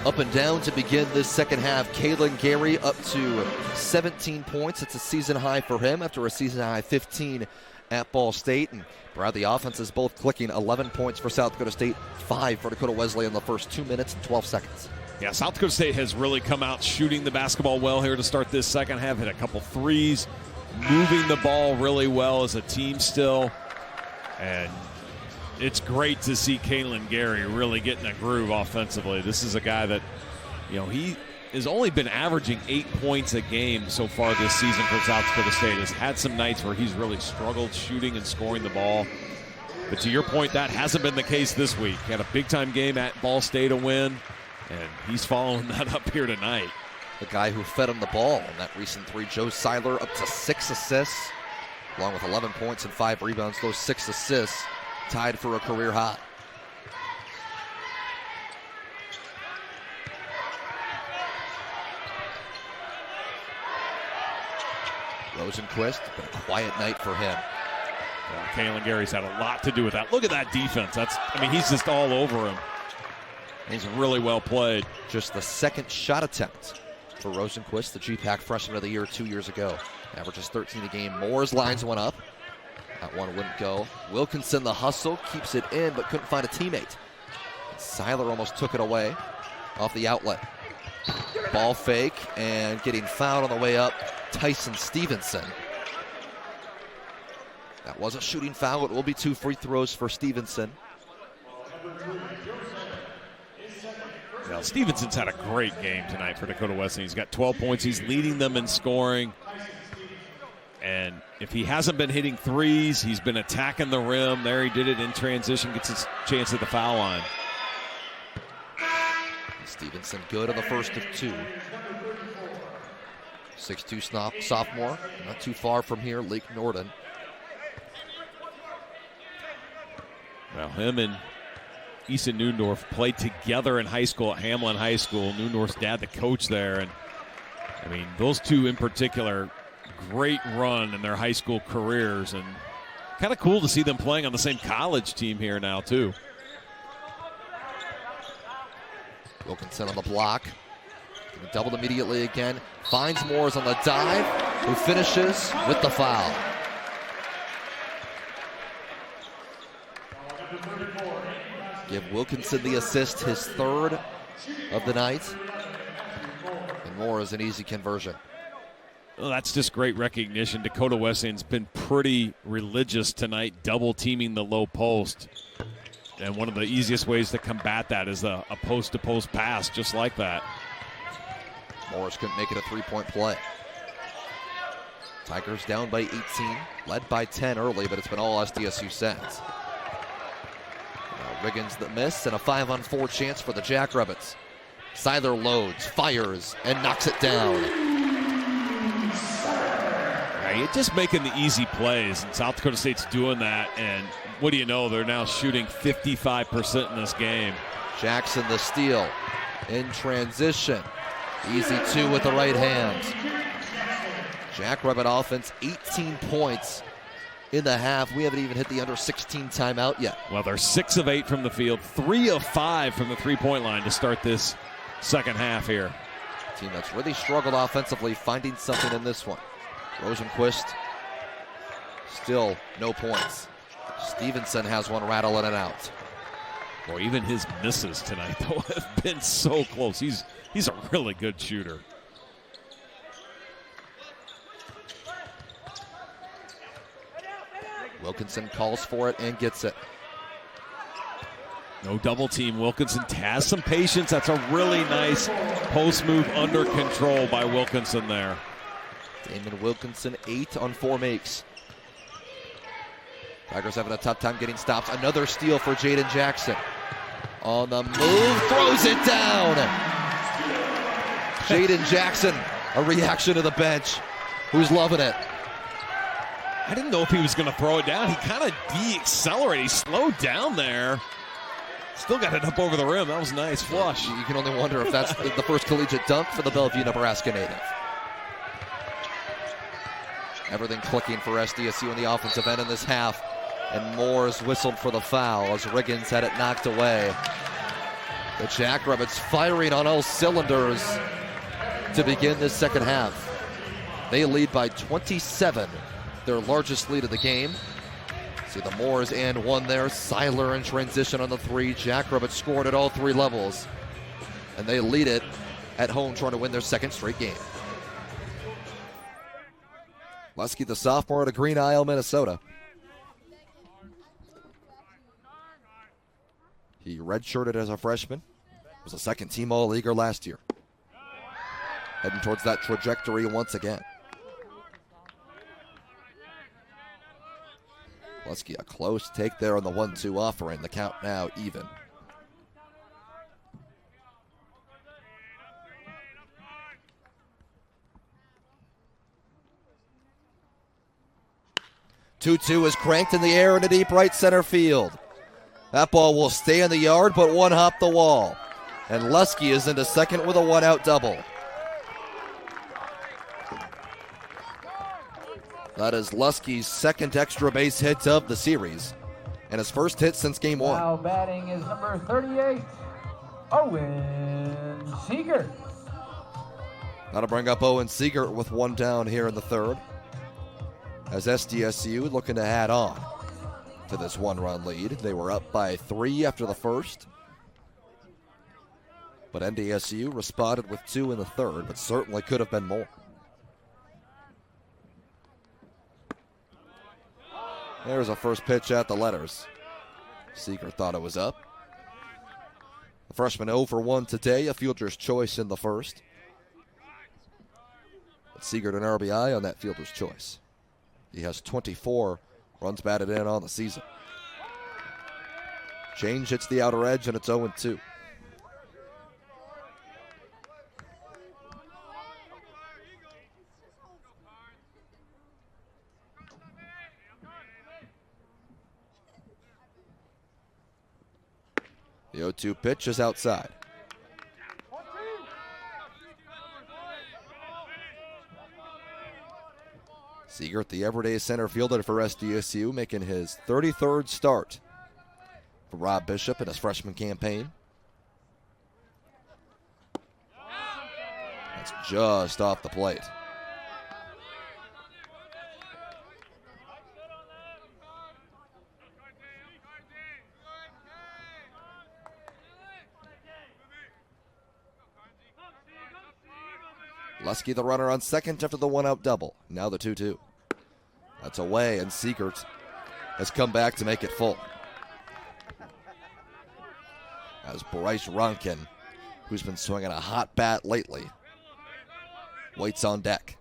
up and down to begin this second half. Kalen Gary up to 17 points. It's a season high for him after a season high 15 at Ball State. And Brad, the offense is both clicking. 11 points for South Dakota State, 5 for Dakota Wesleyan in the first 2 minutes and 12 seconds. Yeah, South Dakota State has really come out shooting the basketball well here to start this second half. Hit a couple threes, moving the ball really well as a team still. And it's great to see Kalen Gary really getting a groove offensively. This is a guy that, he has only been averaging 8 points a game so far this season for South Dakota State. Has had some nights where he's really struggled shooting and scoring the ball. But to your point, that hasn't been the case this week. Had a big-time game at Ball State to win, and he's following that up here tonight. The guy who fed him the ball in that recent three, Joe Seiler, up to 6 assists, along with 11 points and 5 rebounds. Those 6 assists tied for a career high. Rosenquist, been a quiet night for him. Well, Kalen Gary's had a lot to do with that. Look at that defense. He's just all over him. He's really well played. Just the second shot attempt for Rosenquist, the GPAC Freshman of the Year 2 years ago. Averages 13 a game. Moore's lines went up. That one wouldn't go. Wilkinson, the hustle, keeps it in, but couldn't find a teammate. Seiler almost took it away off the outlet. Ball fake, and getting fouled on the way up, Tyson Stevenson. That was a shooting foul. It will be 2 free throws for Stevenson. Now, Stevenson's had a great game tonight for Dakota Wesleyan. He's got 12 points. He's leading them in scoring. And if he hasn't been hitting threes, he's been attacking the rim. There he did it in transition, gets his chance at the foul line. Stevenson good on the first of 2. 6'2" sophomore, not too far from here, Lake Norton. Well, him and Easton Neundorf played together in high school at Hamlin High School. Neundorf's dad, the coach there. And, those two in particular, great run in their high school careers. And kind of cool to see them playing on the same college team here now, too. Wilkinson on the block. Doubled immediately again. Finds Moores on the dive, who finishes with the foul. Give Wilkinson the assist, his 3rd of the night. And Moore is an easy conversion. Well, that's just great recognition. Dakota Wesleyan's been pretty religious tonight, double teaming the low post. And one of the easiest ways to combat that is a post-to-post pass, just like that. Morris couldn't make it a 3-point play. Tigers down by 18, led by 10 early, but it's been all SDSU since. Riggins the miss, and a 5-on-4 chance for the Jackrabbits. Seiler loads, fires, and knocks it down. You're just making the easy plays, and South Dakota State's doing that, and what do you know, they're now shooting 55% in this game. Jackson the steal in transition. Easy 2 with the right hand. Jackrabbit offense, 18 points in the half. We haven't even hit the under 16 timeout yet. Well, they're 6 of 8 from the field, 3 of 5 from the three-point line to start this second half here. Team that's really struggled offensively, finding something in this one. Rosenquist, still no points. Stevenson has one rattling it out. Boy, even his misses tonight, though, have been so close. He's a really good shooter. Wilkinson calls for it and gets it. No double team. Wilkinson has some patience. That's a really nice post move under control by Wilkinson there. Damon Wilkinson, 8 on 4 makes. Tigers having a tough time getting stops. Another steal for Jaden Jackson. On the move, throws it down. Jaden Jackson, a reaction to the bench. Who's loving it? I didn't know if he was going to throw it down. He kind of de-accelerated. He slowed down there. Still got it up over the rim. That was nice. Flush. You can only wonder if that's the first collegiate dunk for the Bellevue, Nebraska native. Everything clicking for SDSU in the offensive end in this half. And Moore's whistled for the foul as Riggins had it knocked away. The Jackrabbits firing on all cylinders to begin this second half. They lead by 27, their largest lead of the game. See the Moors and one there. Seiler in transition on the three. Jackrabbits scored at all three levels. And they lead it at home, trying to win their second straight game. Lusky, the sophomore out of Green Isle, Minnesota. He redshirted as a freshman. Was a second-team All-Leaguer last year. Heading towards that trajectory once again. Lusky, a close take there on the 1-2 offering. The count now even. Two-two is cranked in the air into deep right center field. That ball will stay in the yard, but one hop the wall. And Lusky is into second with a one-out double. That is Lusky's second extra base hit of the series, and his first hit since game one. Now batting is number 38, Owen Siegert. That'll bring up Owen Siegert with one down here in the third, as SDSU looking to add on to this one-run lead. They were up by 3 after the first, but NDSU responded with 2 in the third, but certainly could have been more. There's a first pitch at the letters. Siegert thought it was up. The freshman 0 for 1 today, a fielder's choice in the first. But Siegert an RBI on that fielder's choice. He has 24 runs batted in on the season. Change hits the outer edge, and it's 0-2. The 0-2 pitch is outside. Siegert, the everyday center fielder for SDSU, making his 33rd start for Rob Bishop in his freshman campaign. That's just off the plate. Lusky the runner on second after the one-out double. Now the 2-2. That's away, and Siegert has come back to make it full. As Bryce Ronkin, who's been swinging a hot bat lately, waits on deck.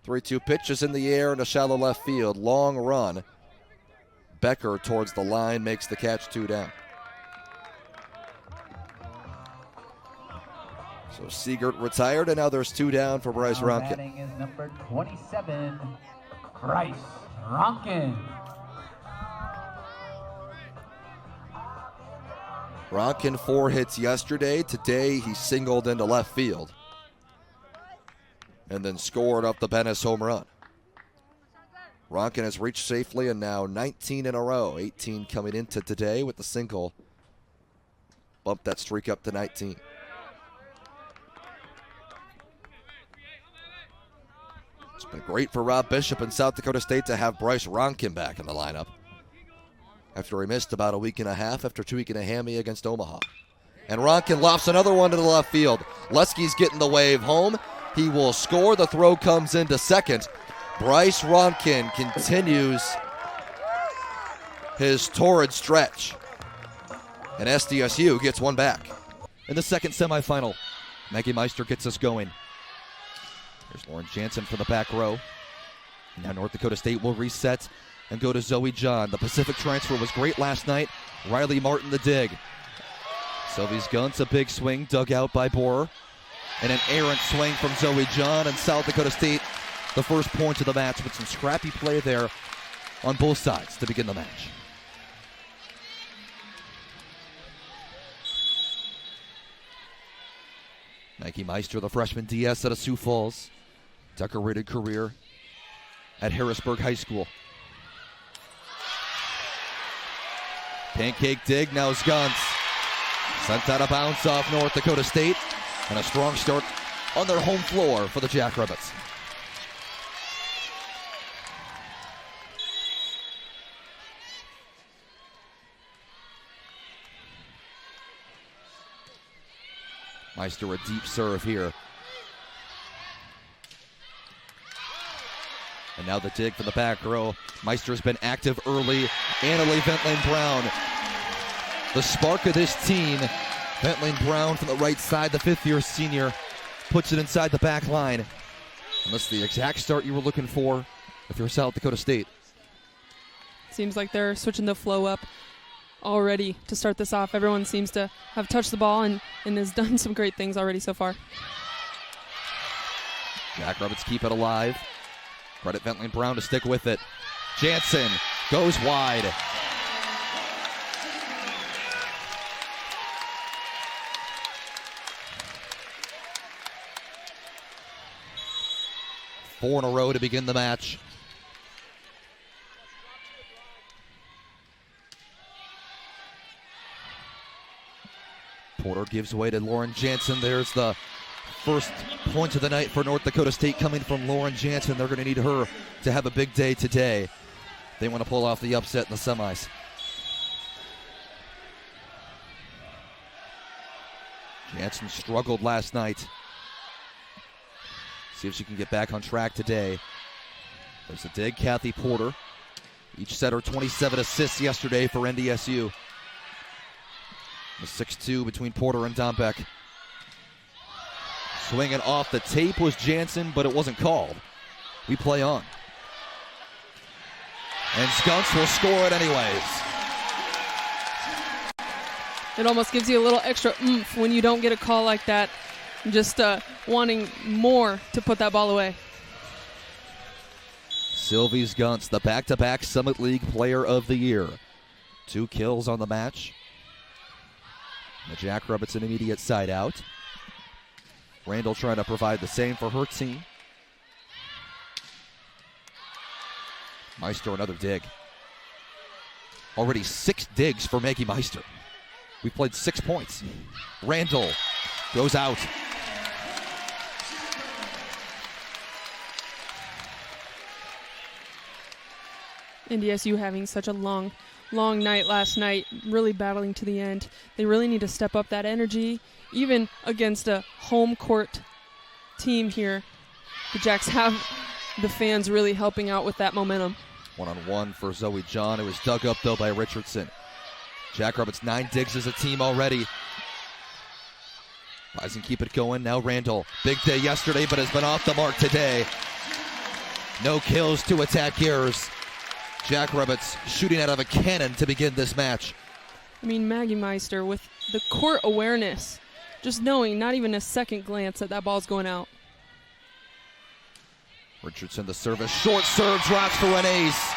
Three-two pitch is in the air in a shallow left field. Long run. Becker towards the line makes the catch, 2 down. So Siegert retired, and now there's 2 down for Bryce Ronkin. Batting is number 27, Bryce Ronkin. Ronkin 4 hits yesterday. Today he singled into left field and then scored up the Bennis home run. Ronkin has reached safely, and now 19 in a row. 18 coming into today with the single. Bumped that streak up to 19. It's been great for Rob Bishop and South Dakota State to have Bryce Ronkin back in the lineup after he missed about a week and a half after tweaking a hammy against Omaha. And Ronkin lofts another one to the left field. Lusky's getting the wave home. He will score. The throw comes into second. Bryce Ronkin continues his torrid stretch, and SDSU gets one back. In the second semifinal, Maggie Meister gets us going. Here's Lauren Jansen for the back row. Now North Dakota State will reset and go to Zoe John. The Pacific transfer was great last night. Riley Martin the dig. Sylvie's Guntz, a big swing dug out by Borer. And an errant swing from Zoe John, and South Dakota State the first point of the match with some scrappy play there on both sides to begin the match. Maggie Meister, the freshman DS out of Sioux Falls. Decorated career at Harrisburg High School. Pancake dig, now Guntz. Sent out of bounds off North Dakota State. And a strong start on their home floor for the Jackrabbits. Meister a deep serve here. And now the dig from the back row. Meister has been active early. Annalee Ventling-Brown, the spark of this team. Ventling-Brown from the right side, the fifth-year senior, puts it inside the back line. And that's the exact start you were looking for if you're South Dakota State. Seems like they're switching the flow up already to start this off. Everyone seems to have touched the ball and has done some great things already so far. Jackrabbits keep it alive. Credit Ventling-Brown to stick with it. Jansen goes wide. Four in a row to begin the match. Porter gives way to Lauren Jansen. There's the first point of the night for North Dakota State coming from Lauren Jansen. They're going to need her to have a big day today. They want to pull off the upset in the semis. Jansen struggled last night. See if she can get back on track today. There's a dig, Kathy Porter. Each set her 27 assists yesterday for NDSU. The 6-2 between Porter and Dombeck. Swinging off the tape was Jansen, but it wasn't called. We play on. And Guntz will score it anyways. It almost gives you a little extra oomph when you don't get a call like that. Just wanting more to put that ball away. Sylvie Guntz, the back-to-back Summit League Player of the Year. 2 kills on the match. The Jackrabbits an immediate side out. Randall trying to provide the same for her team. Meister another dig. Already 6 digs for Maggie Meister. We played 6 points. Randall goes out. NDSU having such a long night last night, really battling to the end. They really need to step up that energy, even against a home court team here. The Jacks have the fans really helping out with that momentum. 1-on-1 for Zoe John. It was dug up, though, by Richardson. Jackrabbits 9 digs as a team already. Bison keep it going. Now Randall. Big day yesterday, but has been off the mark today. No kills to attackers. Jackrabbits shooting out of a cannon to begin this match. I mean, Maggie Meister with the court awareness, just knowing, not even a second glance that ball's going out. Richardson the service. Short serve drops for an ace.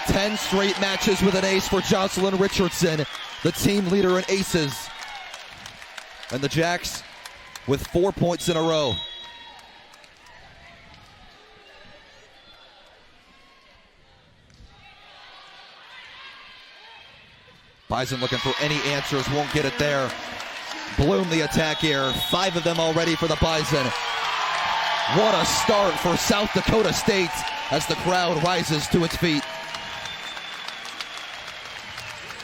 10 straight matches with an ace for Jocelyn Richardson, the team leader in aces. And the Jacks with 4 points in a row. Bison looking for any answers, won't get it there. Bloom the attack here, 5 of them already for the Bison. What a start for South Dakota State as the crowd rises to its feet.